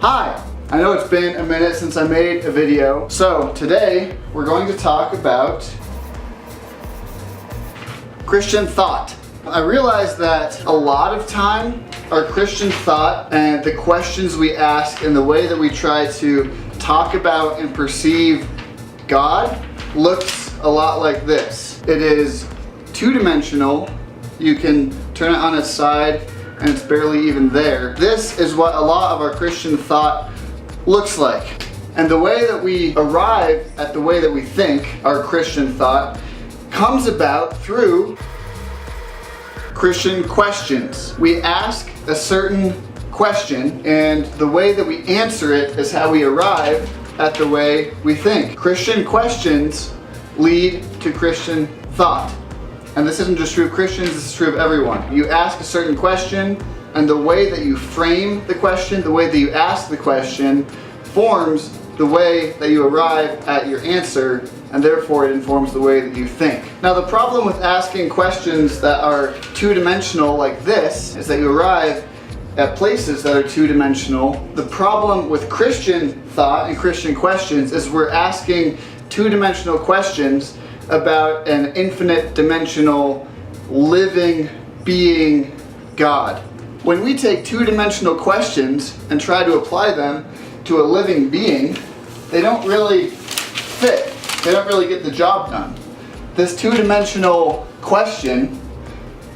Hi! I know it's been a minute since I made a video, so today we're going to talk about Christian thought. I realize that a lot of time our Christian thought and the questions we ask and the way that we try to talk about and perceive God looks a lot like this. It is two-dimensional. You can turn it on its side and it's barely even there. This is what a lot of our Christian thought looks like. And the way that we arrive at the way that we think, our Christian thought, comes about through Christian questions. We ask a certain question, and the way that we answer it is how we arrive at the way we think. Christian questions lead to Christian thought. And this isn't just true of Christians, this is true of everyone. You ask a certain question, and the way that you frame the question, the way that you ask the question, forms the way that you arrive at your answer, and therefore it informs the way that you think. Now, the problem with asking questions that are two-dimensional like this is that you arrive at places that are two-dimensional. The problem with Christian thought and Christian questions is we're asking two-dimensional questions about an infinite dimensional living being God. When we take two-dimensional questions and try to apply them to a living being, they don't really fit. They don't really get the job done. This two-dimensional question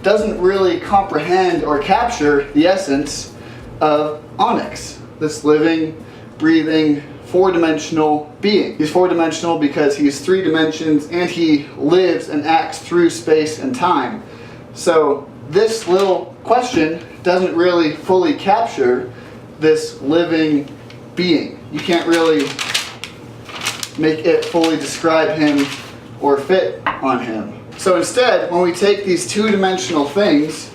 doesn't really comprehend or capture the essence of Onyx, this living, breathing, four-dimensional being. He's four-dimensional because he's three dimensions and he lives and acts through space and time. So this little question doesn't really fully capture this living being. You can't really make it fully describe him or fit on him. So instead, when we take these two-dimensional things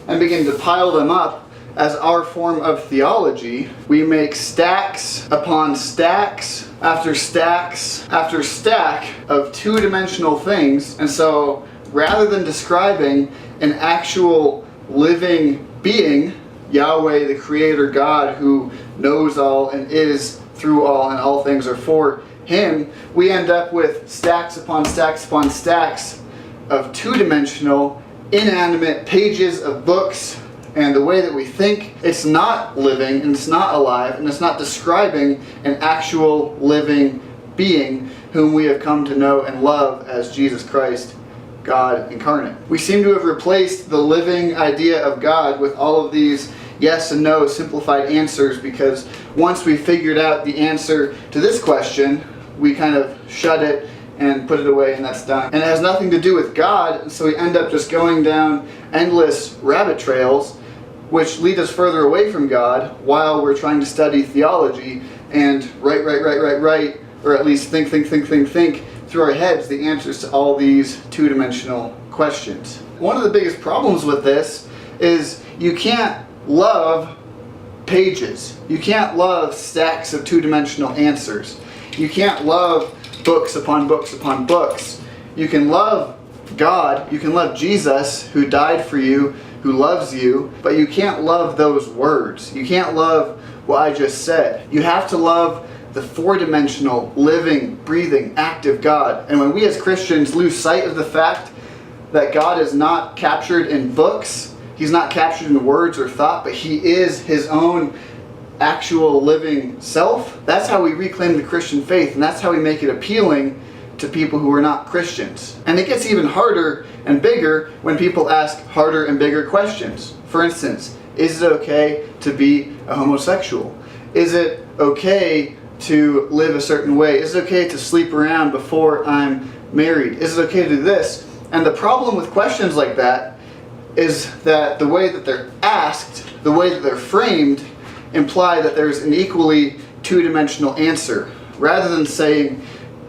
and begin to pile them up as our form of theology, we make stacks upon stacks after stacks after stack of two-dimensional things. And so rather than describing an actual living being, Yahweh, the Creator God who knows all and is through all and all things are for him, we end up with stacks upon stacks upon stacks of two-dimensional, inanimate pages of books. And the way that we think, it's not living and it's not alive and it's not describing an actual living being whom we have come to know and love as Jesus Christ, God incarnate. We seem to have replaced the living idea of God with all of these yes and no simplified answers, because once we figured out the answer to this question, we kind of shut it and put it away and that's done. And it has nothing to do with God, so we end up just going down endless rabbit trails which lead us further away from God while we're trying to study theology and write, or at least think through our heads the answers to all these two-dimensional questions. One of the biggest problems with this is you can't love pages. You can't love stacks of two-dimensional answers. You can't love books upon books upon books. You can love God, you can love Jesus who died for you, who loves you, but you can't love those words. You can't love what I just said. You have to love the four-dimensional, living, breathing, active God. And when we as Christians lose sight of the fact that God is not captured in books, he's not captured in words or thought, but he is his own actual living self, that's how we reclaim the Christian faith, and that's how we make it appealing to people who are not Christians. And it gets even harder and bigger when people ask harder and bigger questions. For instance, is it okay to be a homosexual? Is it okay to live a certain way? Is it okay to sleep around before I'm married? Is it okay to do this? And the problem with questions like that is that the way that they're asked, the way that they're framed, imply that there's an equally two-dimensional answer. Rather than saying,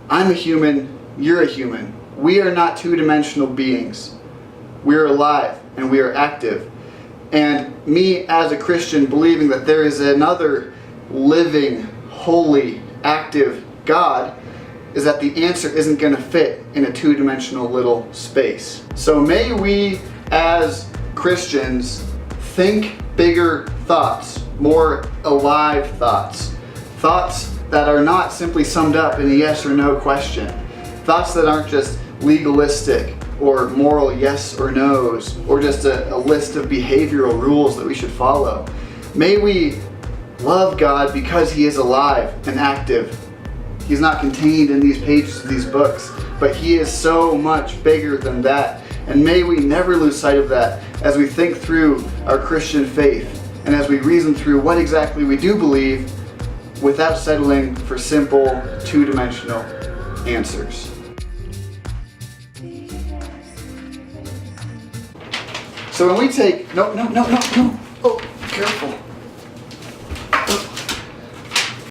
I'm a human, you're a human. We are not two-dimensional beings. We are alive and we are active. And me as a Christian believing that there is another living, holy, active God is that the answer isn't going to fit in a two-dimensional little space. So may we as Christians think bigger thoughts. more alive thoughts. Thoughts that are not simply summed up in a yes or no question. Thoughts that aren't just legalistic or moral yes or no's, or just a list of behavioral rules that we should follow. May we love God because He is alive and active. He's not contained in these pages of these books, but He is so much bigger than that. And may we never lose sight of that as we think through our Christian faith and as we reason through what exactly we do believe without settling for simple, two-dimensional answers. So when we take, no. Oh, careful.